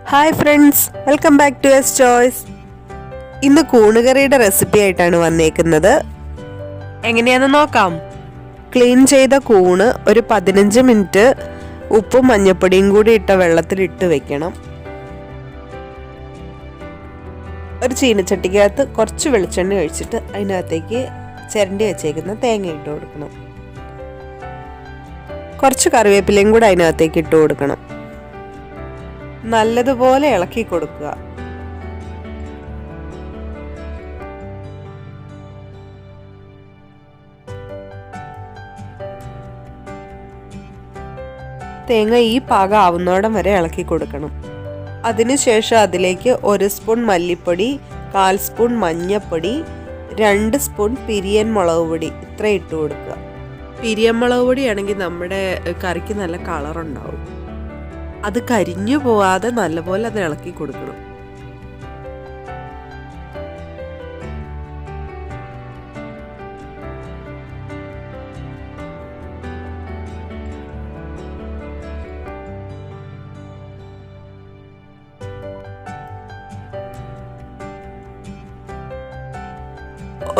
Hi friends, welcome back to S choice. ഇന്ന് കൂണുകറിയുടെ recipe ആയിട്ടാണ് വന്നേക്കുന്നത്. എങ്ങനെയാണെന്ന് നോക്കാം. ക്ലീൻ ചെയ്ത കൂണ് ഒരു 15 മിനിറ്റ് ഉപ്പും മഞ്ഞൾപ്പൊടിയും കൂടി ഇട്ട വെള്ളത്തിലിട്ട് വെക്കണം. ഒരു ചീനച്ചട്ടിക്കകത്ത് കുറച്ച് വെളിച്ചെണ്ണ ഒഴിച്ചിട്ട് അതിനകത്തേക്ക് ചിരണ്ടി വെച്ചേക്കുന്ന തേങ്ങ ഇട്ട് കൊടുക്കണം. കുറച്ച് കറിവേപ്പിലയും കൂടി അതിനകത്തേക്ക് ഇട്ട് കൊടുക്കണം. നല്ലതുപോലെ ഇളക്കി കൊടുക്കുക. തേങ്ങ ഈ പാകം ആവുന്നോടം വരെ ഇളക്കി കൊടുക്കണം. അതിനുശേഷം അതിലേക്ക് 1 സ്പൂൺ മല്ലിപ്പൊടി, 1/4 സ്പൂൺ മഞ്ഞൾപ്പൊടി, 2 സ്പൂൺ പിരിയൻ മുളക് പൊടി ഇത്ര ഇട്ട് കൊടുക്കുക. പിരിയൻ മുളക് പൊടിയാണെങ്കിൽ നമ്മുടെ കറിക്ക് നല്ല കളറുണ്ടാവും. അത് കരിഞ്ഞു പോവാതെ നല്ലപോലെ അത് ഇളക്കി കൊടുക്കണം.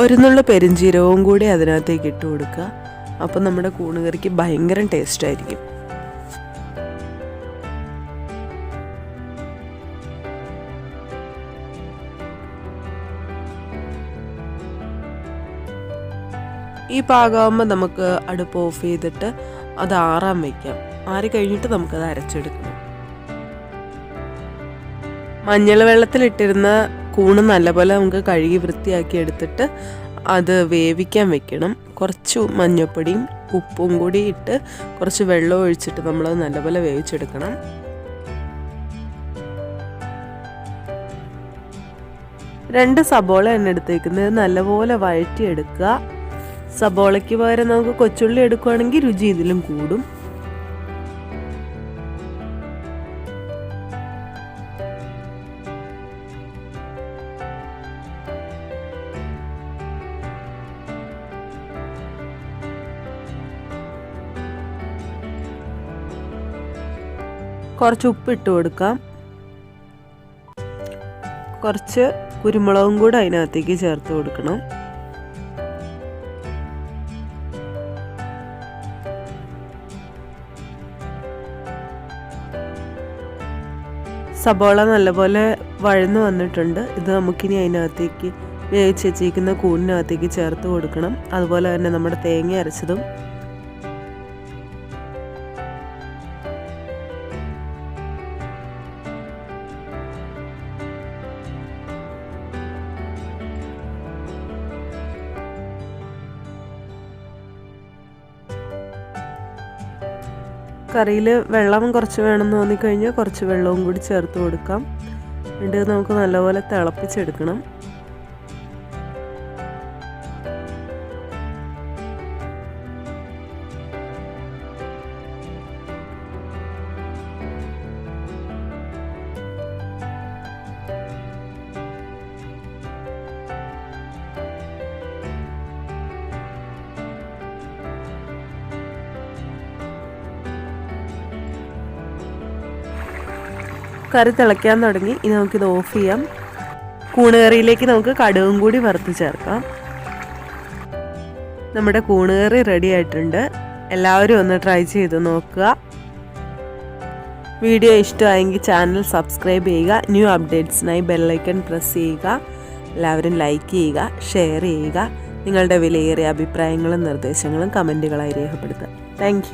ഒരു നുള്ള പെരിഞ്ചീരകവും കൂടി അതിനകത്തേക്ക് ഇട്ട് കൊടുക്കുക. അപ്പം നമ്മുടെ കൂണുകറിക്ക് ഭയങ്കര ടേസ്റ്റ് ആയിരിക്കും. ഈ പാകമാകുമ്പോൾ നമുക്ക് അടുപ്പ് ഓഫ് ചെയ്തിട്ട് അത് ആറാൻ വയ്ക്കാം. ആറി കഴിഞ്ഞിട്ട് നമുക്കത് അരച്ചെടുക്കണം. മഞ്ഞൾ വെള്ളത്തിലിട്ടിരുന്ന കൂണ് നല്ലപോലെ നമുക്ക് കഴുകി വൃത്തിയാക്കി എടുത്തിട്ട് അത് വേവിക്കാൻ വെക്കണം. കുറച്ച് മഞ്ഞൾപ്പൊടിയും ഉപ്പും കൂടി ഇട്ട് കുറച്ച് വെള്ളം ഒഴിച്ചിട്ട് നമ്മളത് നല്ലപോലെ വേവിച്ചെടുക്കണം. രണ്ട് സബോള എടുത്തേക്കുന്നത് നല്ലപോലെ വഴറ്റിയെടുക്കുക. സബോളയ്ക്ക് പകരം നമുക്ക് കൊച്ചുള്ളി എടുക്കുകയാണെങ്കിൽ രുചി ഇതിലും കൂടും. കുറച്ച് ഉപ്പ് ഇട്ട് കൊടുക്കാം. കുറച്ച് കുരുമുളകും കൂടെ അതിനകത്തേക്ക് ചേർത്ത് കൊടുക്കണം. സബോള നല്ലപോലെ വഴന്നു വന്നിട്ടുണ്ട്. ഇത് നമുക്കിനി അതിനകത്തേക്ക് വേവിച്ച് വെച്ചിരിക്കുന്ന കൂണിനകത്തേക്ക് ചേർത്ത് കൊടുക്കണം. അതുപോലെ തന്നെ നമ്മുടെ തേങ്ങ അരച്ചതും. കറിയിൽ വെള്ളം കുറച്ച് വേണമെന്ന് തോന്നിക്കഴിഞ്ഞാൽ കുറച്ച് വെള്ളവും കൂടി ചേർത്ത് കൊടുക്കാം. എന്നിട്ട് നമുക്ക് നല്ലപോലെ തിളപ്പിച്ചെടുക്കണം. കറി തിളയ്ക്കാൻ തുടങ്ങി. ഇനി നമുക്കിത് ഓഫ് ചെയ്യാം. കൂണുകറിയിലേക്ക് നമുക്ക് കടുകും കൂടി വറുത്ത് ചേർക്കാം. നമ്മുടെ കൂണുകറി റെഡി ആയിട്ടുണ്ട്. എല്ലാവരും ഒന്ന് ട്രൈ ചെയ്ത് നോക്കുക. വീഡിയോ ഇഷ്ടമായെങ്കിൽ ചാനൽ സബ്സ്ക്രൈബ് ചെയ്യുക. ന്യൂ അപ്ഡേറ്റ്സിനായി ബെല്ലൈക്കൺ പ്രസ് ചെയ്യുക. എല്ലാവരും ലൈക്ക് ചെയ്യുക, ഷെയർ ചെയ്യുക. നിങ്ങളുടെ വിലയേറിയ അഭിപ്രായങ്ങളും നിർദ്ദേശങ്ങളും കമൻറ്റുകളായി രേഖപ്പെടുത്തുക. താങ്ക്